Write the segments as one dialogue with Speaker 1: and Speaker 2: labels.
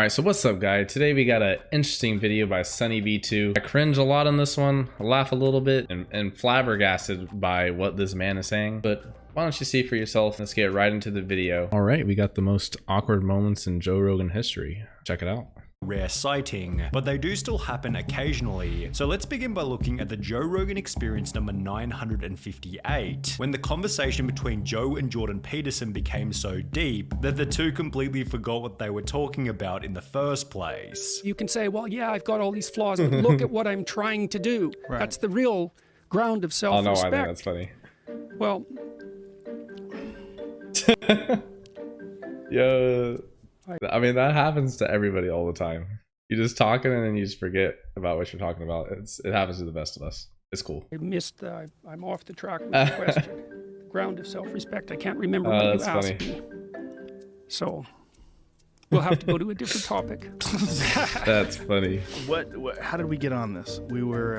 Speaker 1: Alright, so what's up guys? Today we got an interesting video by SunnyV2. I cringe a lot on this one, I laugh a little bit, and flabbergasted by what this man is saying. But why don't you see for yourself? Let's get right into the video. Alright, we got the most awkward moments in Joe Rogan history. Check it out.
Speaker 2: Rare sighting, but they do still happen occasionally. So let's begin by looking at the Joe Rogan experience number 958, when the conversation between Joe and Jordan Peterson became so deep that the two completely forgot what they were talking about in the first place.
Speaker 3: You can say, well, yeah, I've got all these flaws, but look at what I'm trying to do. Right. That's the real ground of self-respect.
Speaker 1: Oh no, I think that's funny.
Speaker 3: Well,
Speaker 1: yeah. I mean, that happens to everybody all the time. You're just talking and then you just forget about what you're talking about. It happens to the best of us. It's cool.
Speaker 3: I missed, I'm off the track with the question. Ground of self-respect. I can't remember what you asked me. So, we'll have to go to a different topic.
Speaker 1: That's funny.
Speaker 4: What? How did we get on this? We were.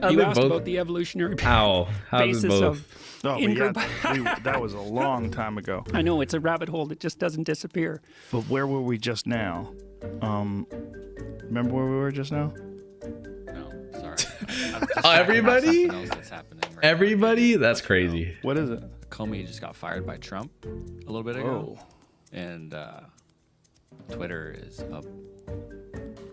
Speaker 3: You asked about the evolutionary basis of.
Speaker 4: Oh, that was a long time ago.
Speaker 3: I know, it's a rabbit hole that just doesn't disappear.
Speaker 4: But where were we just now? Remember where we were just now?
Speaker 5: No, sorry.
Speaker 1: Everybody?
Speaker 5: That's happening right
Speaker 1: Everybody? That's crazy.
Speaker 4: What is it?
Speaker 5: Comey just got fired by Trump a little bit ago. And Twitter is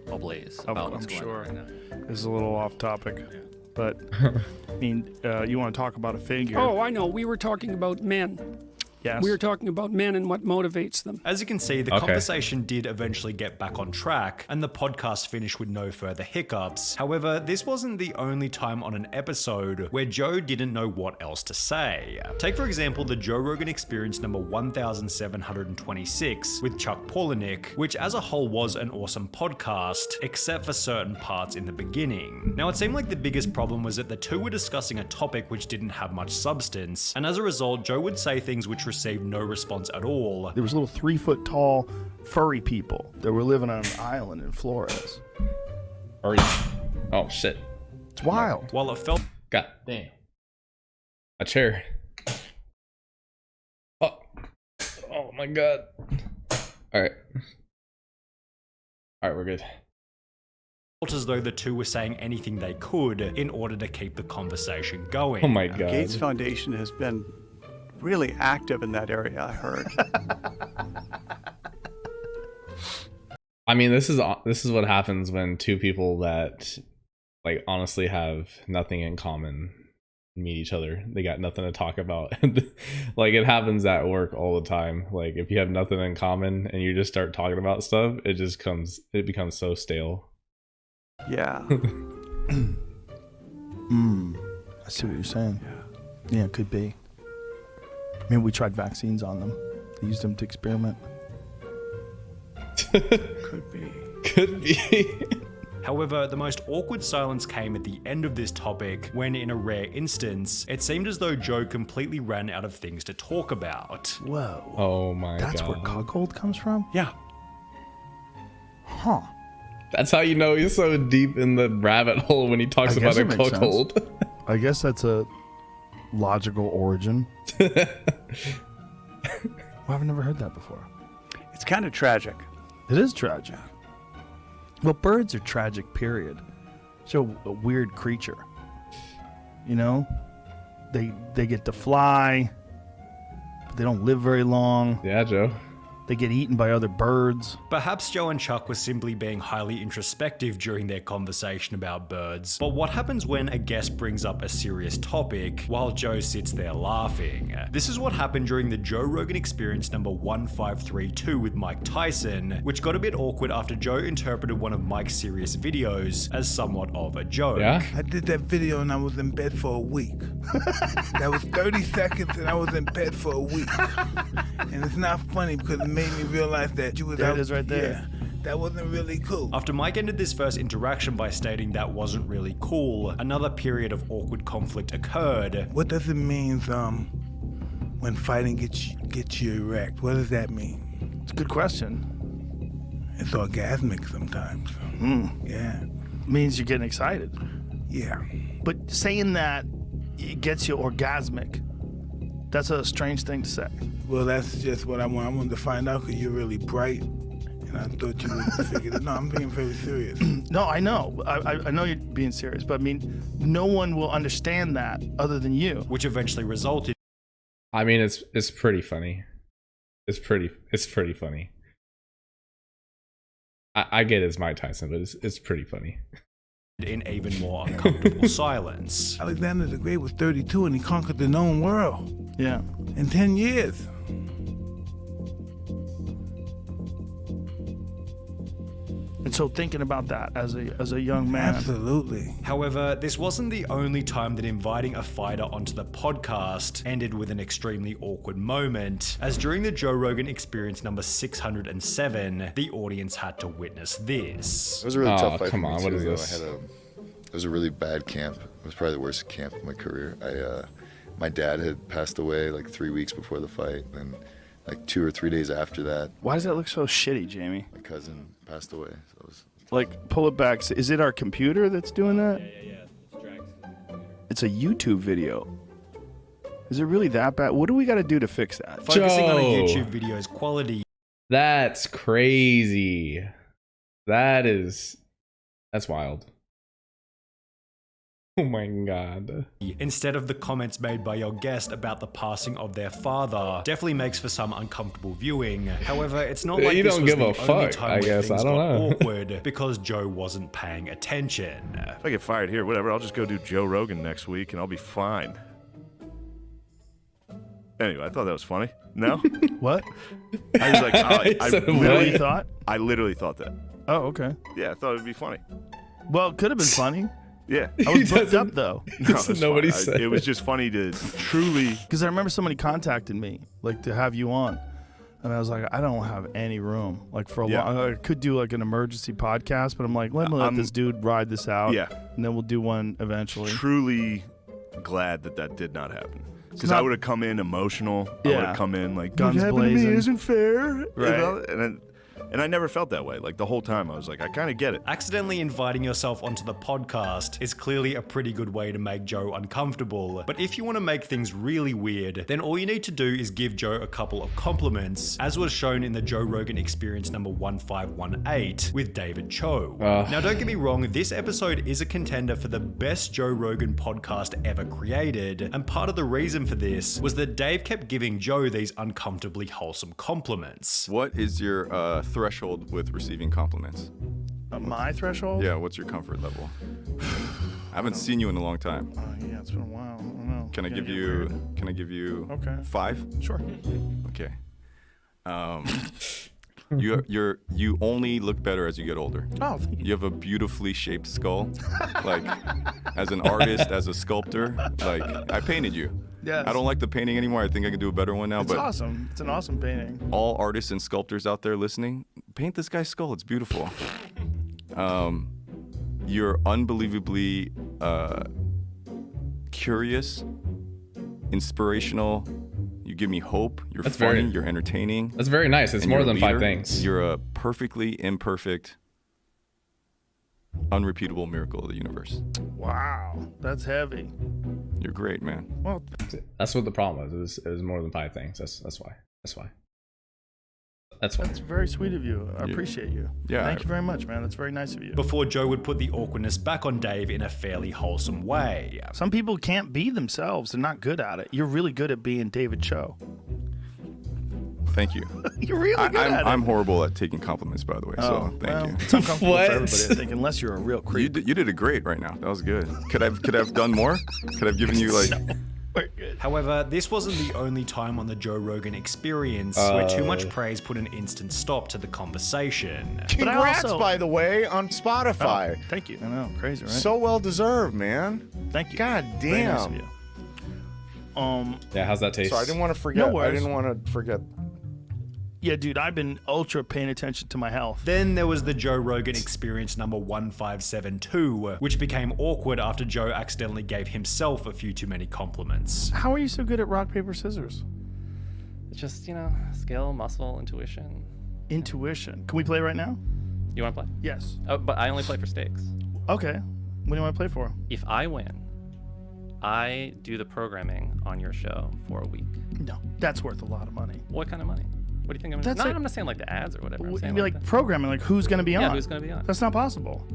Speaker 5: ablaze about what's going on right now.
Speaker 4: This is a little off topic. But, I mean, you want to talk about a figure.
Speaker 3: Oh, I know. We were talking about men.
Speaker 4: Yes.
Speaker 3: We were talking about men and what motivates them.
Speaker 2: As you can see, the conversation did eventually get back on track, and the podcast finished with no further hiccups. However, this wasn't the only time on an episode where Joe didn't know what else to say. Take, for example, the Joe Rogan Experience number 1726 with Chuck Palahniuk, which as a whole was an awesome podcast, except for certain parts in the beginning. Now, it seemed like the biggest problem was that the two were discussing a topic which didn't have much substance, and as a result, Joe would say things which received no response at all.
Speaker 4: There was little 3-foot tall furry people that were living on an island in Flores.
Speaker 1: Oh shit.
Speaker 4: It's wild.
Speaker 2: While it felt
Speaker 1: God damn. A chair. Oh my god. Alright, we're good.
Speaker 2: as though the two were saying anything they could in order to keep the conversation going.
Speaker 1: Oh my god.
Speaker 6: Gates Foundation has been really active in that area, I heard.
Speaker 1: I mean, this is what happens when two people that like honestly have nothing in common meet each other. They got nothing to talk about. Like, it happens at work all the time. Like, if you have nothing in common and you just start talking about stuff, it becomes so stale.
Speaker 6: Yeah.
Speaker 4: I see what you're saying. Yeah, it could be. Maybe we tried vaccines on them. They used them to experiment.
Speaker 6: Could be.
Speaker 1: Could be.
Speaker 2: However, the most awkward silence came at the end of this topic when, in a rare instance, it seemed as though Joe completely ran out of things to talk about.
Speaker 4: Whoa.
Speaker 1: Oh my god.
Speaker 4: That's where cuckold comes from?
Speaker 2: Yeah.
Speaker 4: Huh.
Speaker 1: That's how you know he's so deep in the rabbit hole when he talks about a cuckold.
Speaker 4: I guess that's a logical origin. Well, I've never heard that before.
Speaker 6: It's kind of tragic.
Speaker 4: It is tragic. Well, birds are tragic, period. So a weird creature. You know? They get to fly, but they don't live very long.
Speaker 1: Yeah, Joe.
Speaker 4: They get eaten by other birds.
Speaker 2: Perhaps Joe and Chuck were simply being highly introspective during their conversation about birds. But what happens when a guest brings up a serious topic while Joe sits there laughing? This is what happened during the Joe Rogan Experience number 1532 with Mike Tyson, which got a bit awkward after Joe interpreted one of Mike's serious videos as somewhat of a joke.
Speaker 1: Yeah?
Speaker 7: I did that video and I was in bed for a week. That was 30 seconds and I was in bed for a week. And it's not funny because it made me realize that you was
Speaker 4: There
Speaker 7: out.
Speaker 4: it is right there.
Speaker 7: Yeah, that wasn't really cool.
Speaker 2: After Mike ended this first interaction by stating that wasn't really cool, another period of awkward conflict occurred.
Speaker 7: What does it mean when fighting gets you erect? What does that mean?
Speaker 4: It's a good question.
Speaker 7: It's orgasmic sometimes. Yeah.
Speaker 4: Means you're getting excited.
Speaker 7: Yeah.
Speaker 4: But saying that it gets you orgasmic, that's a strange thing to say.
Speaker 7: Well, that's just what I want. I wanted to find out because you're really bright And I thought you would figure it. No, I'm being very serious.
Speaker 4: No, I know. I know you're being serious, but I mean, no one will understand that other than you.
Speaker 2: Which eventually resulted
Speaker 1: I mean, it's pretty funny. It's pretty funny. I get it's Mike Tyson, but it's pretty funny.
Speaker 2: in even more uncomfortable silence.
Speaker 7: Alexander the Great was 32 and he conquered the known world.
Speaker 4: Yeah.
Speaker 7: In 10 years.
Speaker 4: And so thinking about that as a young man.
Speaker 7: Absolutely.
Speaker 2: However, this wasn't the only time that inviting a fighter onto the podcast ended with an extremely awkward moment, as during the Joe Rogan Experience number 607, the audience had to witness this.
Speaker 8: It was a really tough fight
Speaker 1: come
Speaker 8: for me
Speaker 1: on,
Speaker 8: too,
Speaker 1: what is
Speaker 8: though.
Speaker 1: this?
Speaker 8: It was a really bad camp. It was probably the worst camp of my career. My dad had passed away like 3 weeks before the fight, and like 2 or 3 days after that,
Speaker 4: Why does that look so shitty, Jamie?
Speaker 8: my cousin passed away. So it was
Speaker 4: Like, pull it back. Is it our computer that's doing that?
Speaker 5: Yeah.
Speaker 4: It's a YouTube video. Is it really that bad? What do we got to do to fix that?
Speaker 2: Focusing on a
Speaker 1: Joe.
Speaker 2: YouTube video's quality,
Speaker 1: That's crazy. That's wild. Oh my god.
Speaker 2: instead of the comments made by your guest about the passing of their father, definitely makes for some uncomfortable viewing. However, it's not like
Speaker 1: You
Speaker 2: this
Speaker 1: don't
Speaker 2: was
Speaker 1: give
Speaker 2: the
Speaker 1: a
Speaker 2: only
Speaker 1: fuck,
Speaker 2: time
Speaker 1: I
Speaker 2: where
Speaker 1: guess.
Speaker 2: things
Speaker 1: I don't
Speaker 2: got
Speaker 1: know.
Speaker 2: awkward because Joe wasn't paying attention.
Speaker 9: If I get fired here, whatever, I'll just go do Joe Rogan next week and I'll be fine. Anyway, I thought that was funny. No?
Speaker 4: What?
Speaker 9: I was like, I
Speaker 1: said
Speaker 9: literally
Speaker 1: what?
Speaker 4: thought?
Speaker 9: I literally thought that.
Speaker 4: Oh, okay.
Speaker 9: Yeah, I thought it'd be funny.
Speaker 4: Well, it could have been funny.
Speaker 9: Yeah.
Speaker 4: I was booked
Speaker 1: doesn't-
Speaker 4: up, though.
Speaker 9: No, it's
Speaker 1: Nobody
Speaker 9: fine.
Speaker 1: said
Speaker 9: It was
Speaker 1: it.
Speaker 9: just funny to truly.
Speaker 4: Because I remember somebody contacted me, like, to have you on. And I was like, I don't have any room. Like, for a
Speaker 9: Yeah.
Speaker 4: long, I could do, like, an emergency podcast, but I'm like, let me let this dude ride this out.
Speaker 9: Yeah.
Speaker 4: And then we'll do one eventually.
Speaker 9: Truly glad that did not happen. Because
Speaker 4: not-
Speaker 9: I would have come in emotional. I would
Speaker 4: Yeah.
Speaker 9: have come in like,
Speaker 4: Guns
Speaker 9: what happened to me
Speaker 4: blazing.
Speaker 9: isn't fair.
Speaker 4: Right.
Speaker 9: You know? And I never felt that way. Like the whole time I was like, I kind of get it.
Speaker 2: Accidentally inviting yourself onto the podcast is clearly a pretty good way to make Joe uncomfortable. But if you want to make things really weird, then all you need to do is give Joe a couple of compliments, as was shown in the Joe Rogan Experience number 1518 with David Cho. Now, don't get me wrong, this episode is a contender for the best Joe Rogan podcast ever created, and part of the reason for this was that Dave kept giving Joe these uncomfortably wholesome compliments.
Speaker 10: What is your threshold with receiving compliments?
Speaker 4: My threshold?
Speaker 10: Yeah, what's your comfort level? I haven't seen you in a long time.
Speaker 4: Yeah, it's been a while. I don't know.
Speaker 10: Can I
Speaker 4: Gonna
Speaker 10: give
Speaker 4: get
Speaker 10: you?
Speaker 4: weird.
Speaker 10: Can I give you?
Speaker 4: Okay.
Speaker 10: 5?
Speaker 4: Sure.
Speaker 10: Okay. You only look better as you get older.
Speaker 4: Oh, thank you.
Speaker 10: You have a beautifully shaped skull. Like, as an artist, as a sculptor, like I painted you.
Speaker 4: Yes.
Speaker 10: I don't like the painting anymore. I think I can do a better one now.
Speaker 4: It's
Speaker 10: but
Speaker 4: awesome. It's an awesome painting.
Speaker 10: all artists and sculptors out there listening, paint this guy's skull. It's beautiful. You're unbelievably curious, inspirational. You give me hope. You're
Speaker 1: That's
Speaker 10: funny.
Speaker 1: very-
Speaker 10: You're entertaining.
Speaker 1: That's very nice. It's
Speaker 10: and
Speaker 1: more
Speaker 10: you're a
Speaker 1: than 5
Speaker 10: leader.
Speaker 1: things.
Speaker 10: You're a perfectly imperfect, unrepeatable miracle of the universe.
Speaker 4: Wow. That's heavy.
Speaker 10: You're great, man.
Speaker 4: Well,
Speaker 1: That's what the problem was. It was more than 5 things. That's why. That's
Speaker 4: very sweet of you. I appreciate you.
Speaker 10: Yeah.
Speaker 4: Thank you very much, man. That's very nice of you.
Speaker 2: Before Joe would put the awkwardness back on Dave in a fairly wholesome way.
Speaker 4: Some people can't be themselves. They're not good at it. You're really good at being David Cho.
Speaker 10: Thank you.
Speaker 4: You're really good at it.
Speaker 10: I'm horrible at taking compliments, by the way. So thank you.
Speaker 4: It's uncomfortable
Speaker 1: What?
Speaker 4: for everybody, I think, unless you're a real creep.
Speaker 10: You did it great right now. That was good. Could I have done more? Could I have given you like?
Speaker 2: However, this wasn't the only time on the Joe Rogan Experience where too much praise put an instant stop to the conversation.
Speaker 4: But I
Speaker 11: Congrats,
Speaker 4: also-
Speaker 11: by the way, on Spotify.
Speaker 4: Oh, thank you. I know. Crazy, right?
Speaker 11: So well deserved, man.
Speaker 4: Thank you.
Speaker 11: God
Speaker 4: Very nice of
Speaker 11: damn.
Speaker 4: you.
Speaker 1: Yeah, how's that taste?
Speaker 11: So I didn't want to forget.
Speaker 4: No worries.
Speaker 11: I didn't want to forget.
Speaker 4: Yeah, dude, I've been ultra paying attention to my health.
Speaker 2: Then there was the Joe Rogan Experience number 1572, which became awkward after Joe accidentally gave himself a few too many compliments.
Speaker 4: How are you so good at rock, paper, scissors?
Speaker 5: It's just, skill, muscle, intuition.
Speaker 4: Intuition. Can we play right now?
Speaker 5: You want to play?
Speaker 4: Yes.
Speaker 5: Oh, but I only play for stakes.
Speaker 4: Okay. What do you want to play for?
Speaker 5: If I win, I do the programming on your show for a week.
Speaker 4: No, that's worth a lot of money.
Speaker 5: What kind of money? What do you think? I'm
Speaker 4: That's
Speaker 5: not,
Speaker 4: like-
Speaker 5: I'm not saying like the ads or whatever. I'm
Speaker 4: It'd
Speaker 5: saying
Speaker 4: be
Speaker 5: like
Speaker 4: like programming, like who's going to be on.
Speaker 5: Yeah, who's gonna be on.
Speaker 4: That's not possible.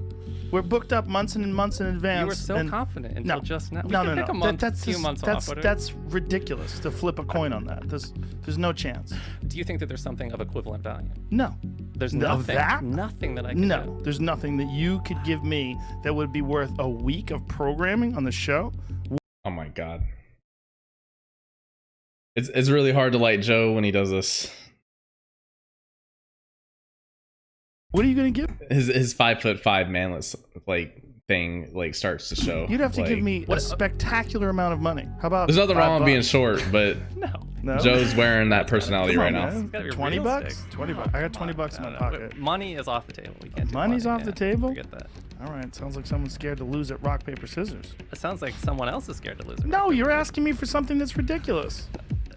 Speaker 4: We're booked up months and months in advance.
Speaker 5: You were so confident until just now. We can pick a month, few months off.
Speaker 4: That's ridiculous to flip a coin on that. There's no chance.
Speaker 5: Do you think that there's something of equivalent value?
Speaker 4: No.
Speaker 5: There's
Speaker 4: Of
Speaker 5: nothing.
Speaker 4: that?
Speaker 5: Nothing that I can
Speaker 4: No,
Speaker 5: do.
Speaker 4: there's nothing that you could give me that would be worth a week of programming on the show.
Speaker 1: Oh my god. It's really hard to like Joe when he does this.
Speaker 4: What are you gonna give?
Speaker 1: His 5'5" manless like thing like starts to show.
Speaker 4: You'd have to
Speaker 1: like,
Speaker 4: give me a spectacular amount of money. How about?
Speaker 1: There's nothing wrong with being
Speaker 4: $5?
Speaker 1: short, but
Speaker 4: No.
Speaker 1: Joe's wearing that personality
Speaker 4: Come
Speaker 1: right
Speaker 4: on,
Speaker 1: now.
Speaker 4: man.
Speaker 5: It's gotta be
Speaker 4: 20
Speaker 5: realistic.
Speaker 4: bucks? 20 bucks. I got 20 bucks in my pocket.
Speaker 5: Money is off the table. We can't do
Speaker 4: Money's
Speaker 5: money,
Speaker 4: off the
Speaker 5: man.
Speaker 4: table?
Speaker 5: Forget that.
Speaker 4: All right. Sounds like someone's scared to lose at rock paper scissors.
Speaker 5: It sounds like someone else is scared to lose it.
Speaker 4: No, you're asking me for something that's ridiculous.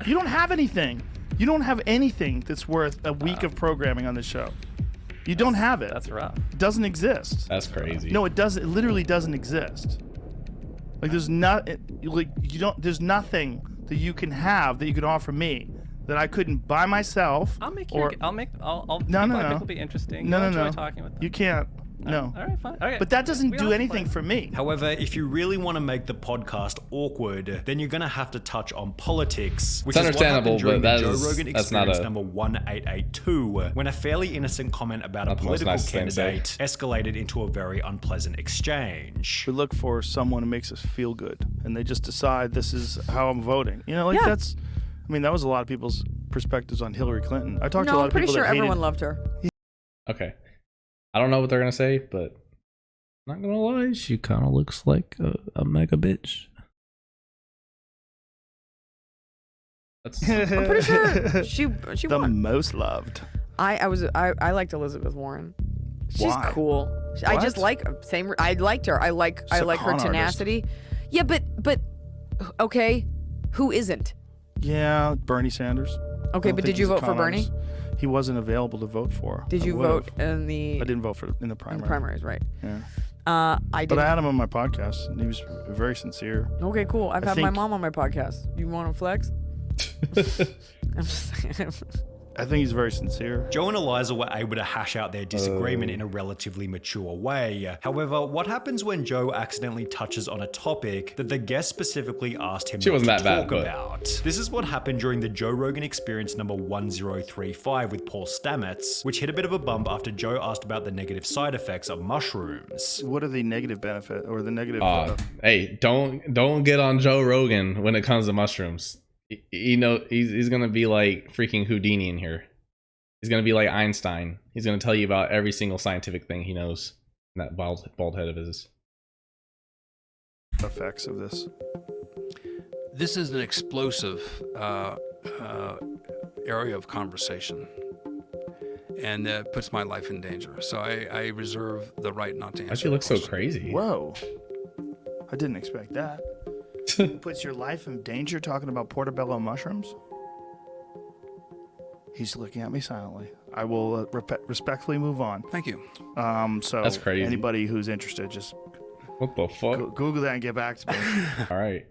Speaker 4: You don't have anything. You don't have anything that's worth a week of programming on the show. You don't have it.
Speaker 5: That's rough.
Speaker 4: It doesn't exist.
Speaker 1: That's crazy.
Speaker 4: No, it doesn't. It literally doesn't exist. Like there's not. Like you don't. There's nothing that you can have that you can offer me that I couldn't buy myself.
Speaker 5: I'll make
Speaker 4: or,
Speaker 5: your. I'll make. I'll.
Speaker 4: No,
Speaker 5: people
Speaker 4: no,
Speaker 5: I
Speaker 4: no.
Speaker 5: think will be interesting.
Speaker 4: No,
Speaker 5: You'll
Speaker 4: no,
Speaker 5: enjoy
Speaker 4: no.
Speaker 5: talking with them.
Speaker 4: You can't. No.
Speaker 5: All right, fine. Okay.
Speaker 4: But that doesn't
Speaker 5: We
Speaker 4: do
Speaker 5: don't have to
Speaker 4: anything
Speaker 5: play.
Speaker 4: for me.
Speaker 2: However, if you really want to make the podcast awkward, then you're going to have to touch on politics, which
Speaker 1: It's
Speaker 2: is what happened
Speaker 1: understandable,
Speaker 2: during
Speaker 1: but
Speaker 2: the Joe
Speaker 1: that is-
Speaker 2: Rogan
Speaker 1: that's not
Speaker 2: Experience
Speaker 1: a-
Speaker 2: number 1882, when a fairly innocent comment about a
Speaker 1: Not the most
Speaker 2: political
Speaker 1: nice thing to say.
Speaker 2: candidate escalated into a very unpleasant exchange.
Speaker 4: We look for someone who makes us feel good, and they just decide this is how I'm voting. You know, like that's. I mean, that was a lot of people's perspectives on Hillary Clinton. I talked to a lot
Speaker 12: I'm
Speaker 4: of
Speaker 12: pretty
Speaker 4: people
Speaker 12: sure
Speaker 4: that hated.
Speaker 12: everyone loved her.
Speaker 1: Okay. I don't know what they're gonna say, but not gonna lie, she kind of looks like a mega bitch. That's
Speaker 12: I'm pretty sure she
Speaker 4: the
Speaker 12: won.
Speaker 4: most loved.
Speaker 12: I liked Elizabeth Warren. She's
Speaker 4: Why?
Speaker 12: cool. I just
Speaker 4: What?
Speaker 12: like same. I liked her. I like
Speaker 4: a
Speaker 12: her
Speaker 4: con artist.
Speaker 12: tenacity. Yeah, but okay, who isn't?
Speaker 4: Yeah, Bernie Sanders.
Speaker 12: Okay,
Speaker 4: I don't
Speaker 12: but
Speaker 4: think
Speaker 12: did you
Speaker 4: he's a
Speaker 12: vote for
Speaker 4: con
Speaker 12: Bernie?
Speaker 4: artist. He wasn't available to vote for.
Speaker 12: Did
Speaker 4: I
Speaker 12: you
Speaker 4: would've.
Speaker 12: vote in the?
Speaker 4: I didn't vote for in the
Speaker 12: in
Speaker 4: primary.
Speaker 12: the primaries, right?
Speaker 4: Yeah.
Speaker 12: I did.
Speaker 4: But I had him on my podcast, and he was very sincere.
Speaker 12: Okay, cool. I've
Speaker 4: I
Speaker 12: had my
Speaker 4: think-
Speaker 12: mom on my podcast. You want to flex? I'm just saying.
Speaker 4: I think he's very sincere.
Speaker 2: Joe and Eliza were able to hash out their disagreement in a relatively mature way. However, what happens when Joe accidentally touches on a topic that the guest specifically asked him
Speaker 1: She
Speaker 2: not
Speaker 1: wasn't
Speaker 2: to
Speaker 1: that bad,
Speaker 2: talk
Speaker 1: but-
Speaker 2: about? This is what happened during the Joe Rogan Experience number 1035 with Paul Stamets, which hit a bit of a bump after Joe asked about the negative side effects of mushrooms.
Speaker 4: What are the negative benefit or the negative?
Speaker 1: hey, don't get on Joe Rogan when it comes to mushrooms. You know he's gonna be like freaking Houdini in here. He's gonna be like Einstein. He's gonna tell you about every single scientific thing he knows. In that bald head of his.
Speaker 4: Effects of this.
Speaker 13: This is an explosive area of conversation, and that puts my life in danger. So I reserve the right not to answer.
Speaker 1: Why'd you look
Speaker 13: that
Speaker 1: so
Speaker 13: question.
Speaker 1: crazy?
Speaker 4: Whoa. I didn't expect that. It puts your life in danger talking about portobello mushrooms? He's looking at me silently. I will respectfully move on.
Speaker 13: Thank you.
Speaker 4: So
Speaker 1: That's crazy.
Speaker 4: anybody who's interested, just
Speaker 1: What the fuck?
Speaker 4: Google that and get back to me.
Speaker 1: All right.